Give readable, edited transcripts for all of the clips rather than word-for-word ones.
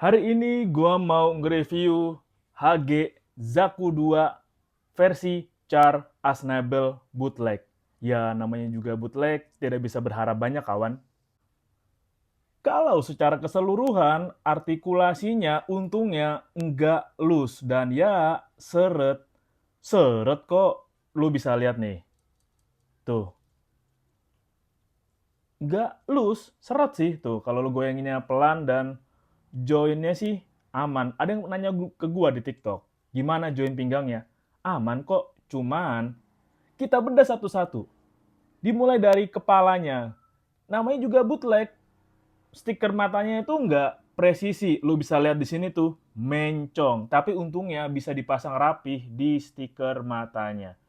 Hari ini gua mau nge-review HG Zaku 2 versi Char Asnable Bootleg. Ya, namanya juga bootleg, tidak bisa berharap banyak kawan. Kalau secara keseluruhan, artikulasinya untungnya enggak loose dan ya seret. Seret kok, lu bisa lihat nih. Tuh, enggak loose, seret sih tuh. Kalau lu goyanginnya pelan dan joinnya sih aman. Ada yang nanya ke gua di TikTok, gimana join pinggangnya? Aman kok, cuman kita bedah satu-satu. Dimulai dari kepalanya. Namanya juga bootleg. Stiker matanya itu nggak presisi. Lu bisa lihat di sini tuh, mencong. Tapi untungnya bisa dipasang rapih di stiker matanya.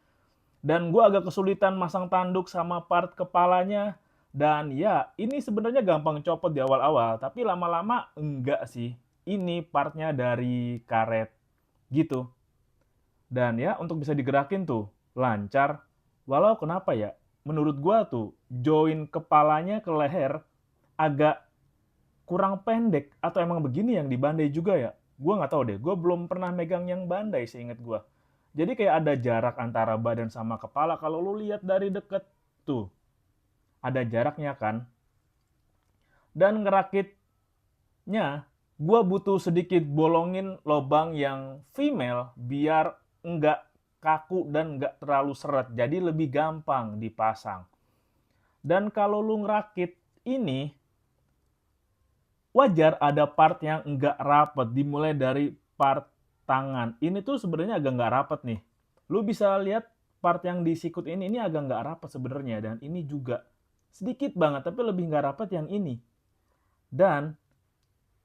Dan gue agak kesulitan masang tanduk sama part kepalanya. Dan ya, ini sebenarnya gampang copot di awal-awal, tapi lama-lama enggak sih. Ini partnya dari karet gitu. Dan ya, untuk bisa digerakin tuh lancar. Walau kenapa ya, menurut gue tuh join kepalanya ke leher agak kurang pendek atau emang begini yang di Bandai juga ya? Gue nggak tahu deh. Gue belum pernah megang yang Bandai seingat gue. Jadi kayak ada jarak antara badan sama kepala. Kalau lu lihat dari deket tuh, ada jaraknya kan. Dan ngerakitnya, gue butuh sedikit bolongin lobang yang female biar nggak kaku dan nggak terlalu seret. Jadi lebih gampang dipasang. Dan kalau lu ngerakit ini, wajar ada part yang enggak rapet, dimulai dari part tangan. Ini tuh sebenarnya agak nggak rapet nih. Lu bisa lihat part yang di sikut ini agak nggak rapet sebenarnya, dan ini juga sedikit banget, tapi lebih nggak rapet yang ini. Dan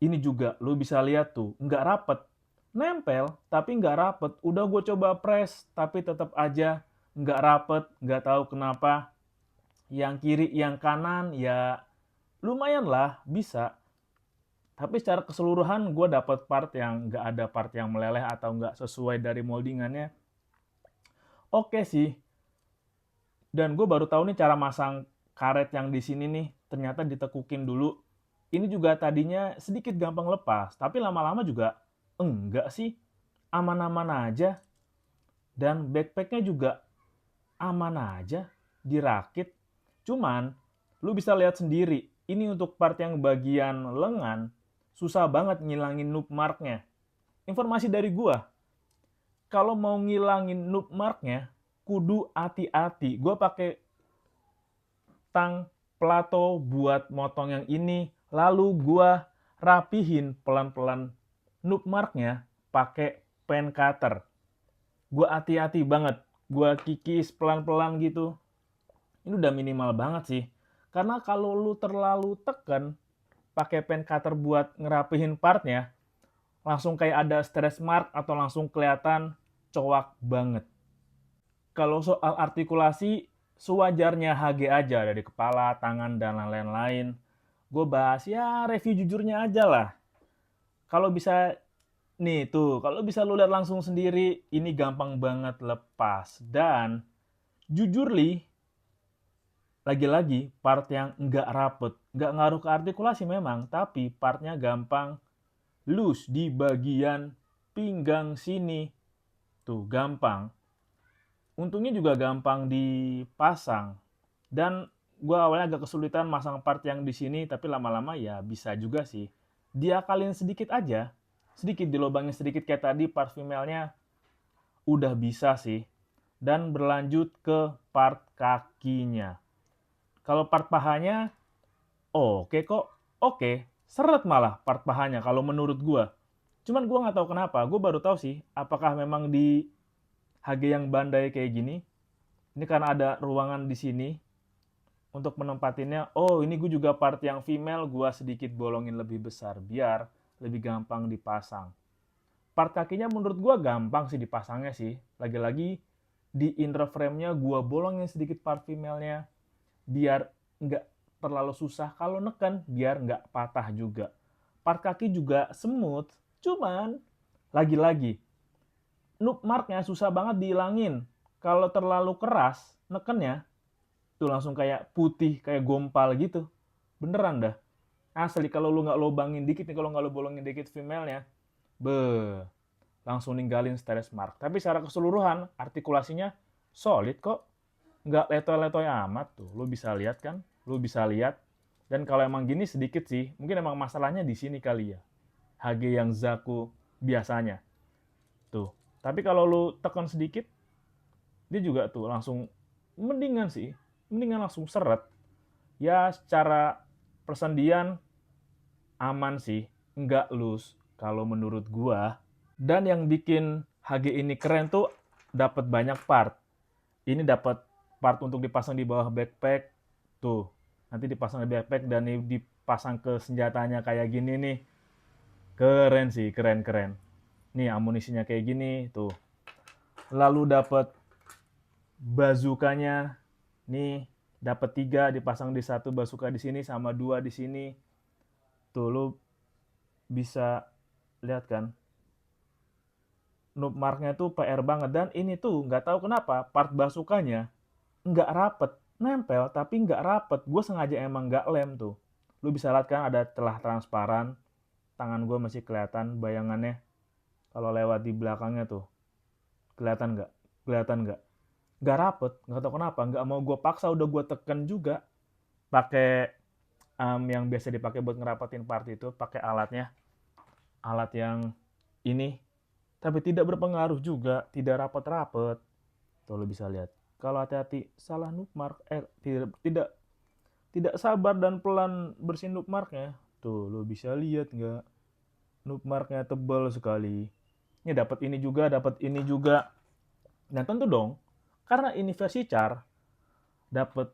ini juga lu bisa lihat tuh nggak rapet, nempel tapi nggak rapet. Udah gue coba press tapi tetap aja nggak rapet, nggak tahu kenapa. Yang kiri, yang kanan ya lumayan lah bisa. Tapi secara keseluruhan gue dapat part yang nggak ada part yang meleleh atau nggak sesuai dari moldingannya. Oke sih. Dan gue baru tahu nih cara masang karet yang di sini nih. Ternyata ditekukin dulu. Ini juga tadinya sedikit gampang lepas. Tapi lama-lama juga enggak sih. Aman-aman aja. Dan backpacknya juga aman aja. Dirakit. Cuman, lu bisa lihat sendiri. Ini untuk part yang bagian lengan. Susah banget ngilangin noob marknya. Informasi dari gua, kalau mau ngilangin noob marknya, kudu hati-hati. Gua pakai tang plato buat motong yang ini, lalu gua rapihin pelan-pelan noob marknya pakai pen cutter. Gua hati-hati banget. Gua kikis pelan-pelan gitu. Ini udah minimal banget sih. Karena kalau lu terlalu tekan pakai pen cutter buat ngerapihin partnya, langsung kayak ada stress mark atau langsung kelihatan cowak banget. Kalau soal artikulasi, sewajarnya HG aja dari kepala, tangan, dan lain-lain. Gue bahas ya review jujurnya aja lah. Kalau bisa nih tuh, kalau bisa lu lihat langsung sendiri, ini gampang banget lepas. Dan jujur li, lagi-lagi part yang nggak rapet, nggak ngaruh ke artikulasi memang, tapi partnya gampang loose di bagian pinggang sini. Tuh, gampang. Untungnya juga gampang dipasang. Dan gue awalnya agak kesulitan masang part yang di sini, tapi lama-lama ya bisa juga sih. Diakalin sedikit aja, sedikit dilobangin sedikit kayak tadi part female-nya udah bisa sih. Dan berlanjut ke part kakinya. Kalau part pahanya, oke kok, oke, seret malah part pahanya kalau menurut gue. Cuman gue nggak tahu kenapa, gue baru tahu sih, apakah memang di HG yang bandai kayak gini, ini karena ada ruangan di sini untuk menempatinnya. Oh, ini gue juga part yang female, gue sedikit bolongin lebih besar biar lebih gampang dipasang. Part kakinya menurut gue gampang sih dipasangnya sih. Lagi-lagi di inner frame-nya gue bolongin sedikit part female-nya biar nggak terlalu susah kalau neken, biar nggak patah juga. Part kaki juga smooth, cuman lagi-lagi noob marknya susah banget dihilangin. Kalau terlalu keras nekennya, tuh langsung kayak putih, kayak gompal gitu. Beneran dah. Asli kalau lu nggak lobangin dikit nih, kalau nggak lu bolongin dikit female-nya, beuh, langsung ninggalin stretch mark. Tapi secara keseluruhan artikulasinya solid kok, nggak letoy-letoy amat tuh. Lu bisa lihat kan? Lu bisa lihat. Dan kalau emang gini sedikit sih, mungkin emang masalahnya di sini kali ya. HG yang Zaku biasanya. Tuh. Tapi kalau lu tekan sedikit, dia juga tuh langsung mendingan sih. Mendingan langsung seret. Ya secara persendian aman sih, nggak loose kalau menurut gua. Dan yang bikin HG ini keren tuh dapat banyak part. Ini dapat part untuk dipasang di bawah backpack. Tuh, nanti dipasang di backpack dan dipasang ke senjatanya kayak gini nih. Keren sih, keren-keren. Nih amunisinya kayak gini, tuh. Lalu dapat bazukanya. Nih, dapat 3 dipasang di satu bazuka di sini sama 2 di sini. Tuh, lu bisa lihat kan? Noob marknya tuh PR banget. Dan ini tuh nggak tahu kenapa part bazukanya nggak rapet, nempel tapi nggak rapet. Gue sengaja emang nggak lem tuh. Lu bisa lihat kan ada celah transparan, tangan gue masih kelihatan bayangannya kalau lewat di belakangnya tuh. Kelihatan nggak? Kelihatan nggak? Nggak rapet, nggak tahu kenapa. Nggak mau gue paksa, udah gue tekan juga. Pakai yang biasa dipakai buat ngerapetin part itu, pakai alatnya. Alat yang ini. Tapi tidak berpengaruh juga, tidak rapet-rapet. Tuh lu bisa lihat. Kalau hati-hati salah noob mark, tidak tidak sabar dan pelan bersihin noob marknya. Tuh lu bisa lihat nggak? Noob marknya tebal sekali. Ini dapat ini juga, dapat ini juga. Nah tentu dong, karena ini versi char, dapat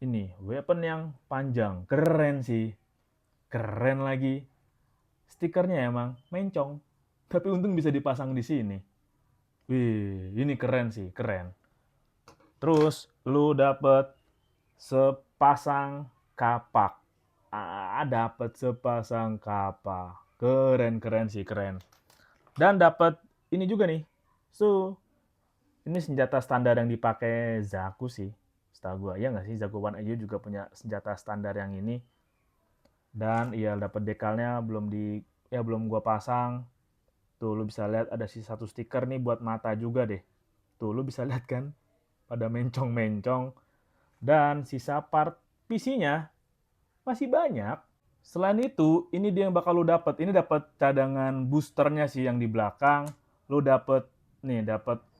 ini weapon yang panjang, keren sih, keren lagi. Stikernya emang mencong, tapi untung bisa dipasang di sini. Wih, ini keren sih, keren. Terus lu dapet sepasang kapak. Dapet sepasang kapak. Keren sih, keren. Dan dapat ini juga nih. Ini senjata standar yang dipakai Zaku sih. Setahu gua, ya nggak sih? Zaku One Ayu juga punya senjata standar yang ini. Dan iya dapat dekalnya belum gua pasang. Tuh lu bisa lihat ada satu stiker nih buat mata juga deh. Tuh lu bisa lihat kan? Pada mencong-mencong. Dan sisa part PC-nya masih banyak. Selain itu, ini dia yang bakal lu dapat. Ini dapat cadangan boosternya sih yang di belakang. Lu dapat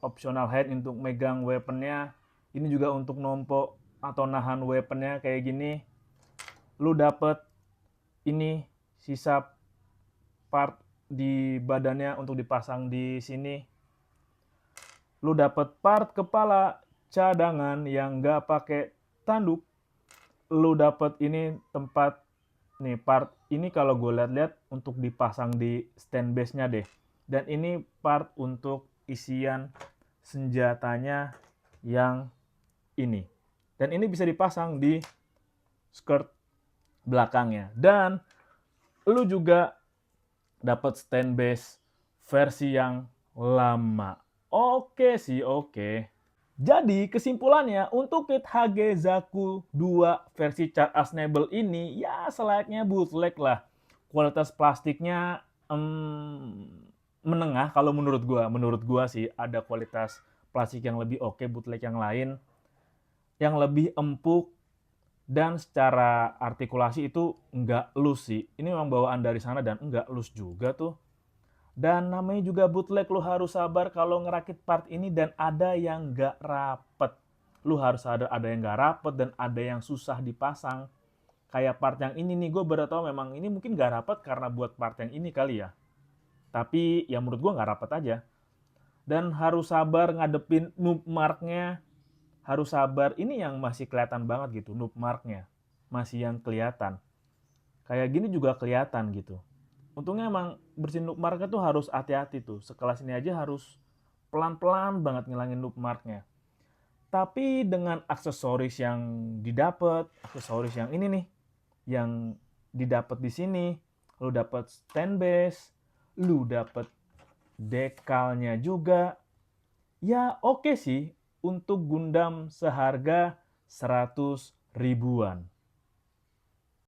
optional head untuk megang weaponnya. Ini juga untuk nompo atau nahan weaponnya kayak gini. Lu dapat ini sisa part di badannya untuk dipasang di sini. Lu dapat part kepala cadangan yang nggak pakai tanduk. Lu dapat ini tempat nih part ini kalau gue lihat-lihat untuk dipasang di stand base-nya deh. Dan ini part untuk isian senjatanya yang ini. Dan ini bisa dipasang di skirt belakangnya. Dan lu juga dapat stand base versi yang lama. Oke sih, oke. Jadi kesimpulannya untuk kit HG Zaku 2 versi Char Assemble ini ya selayaknya bootleg lah. Kualitas plastiknya menengah kalau menurut gua. Menurut gua sih ada kualitas plastik yang lebih oke bootleg yang lain. Yang lebih empuk dan secara artikulasi itu nggak loose sih. Ini memang bawaan dari sana dan nggak loose juga tuh. Dan namanya juga bootleg, lu harus sabar kalau ngerakit part ini dan ada yang nggak rapet. Lu harus ada yang nggak rapet dan ada yang susah dipasang. Kayak part yang ini nih, gue baru tahu memang ini mungkin nggak rapet karena buat part yang ini kali ya. Tapi ya menurut gue nggak rapet aja. Dan harus sabar ngadepin noob marknya. Harus sabar, ini yang masih kelihatan banget gitu, noob marknya. Masih yang kelihatan. Kayak gini juga kelihatan gitu. Untungnya emang bersihin noob marknya tuh harus hati-hati tuh. Sekelas ini aja harus pelan-pelan banget ngilangin noob marknya. Tapi dengan aksesoris yang didapat, aksesoris yang ini nih, yang didapat di sini, lu dapat stand base, lu dapat dekalnya juga. Ya oke sih untuk Gundam seharga 100 ribuan.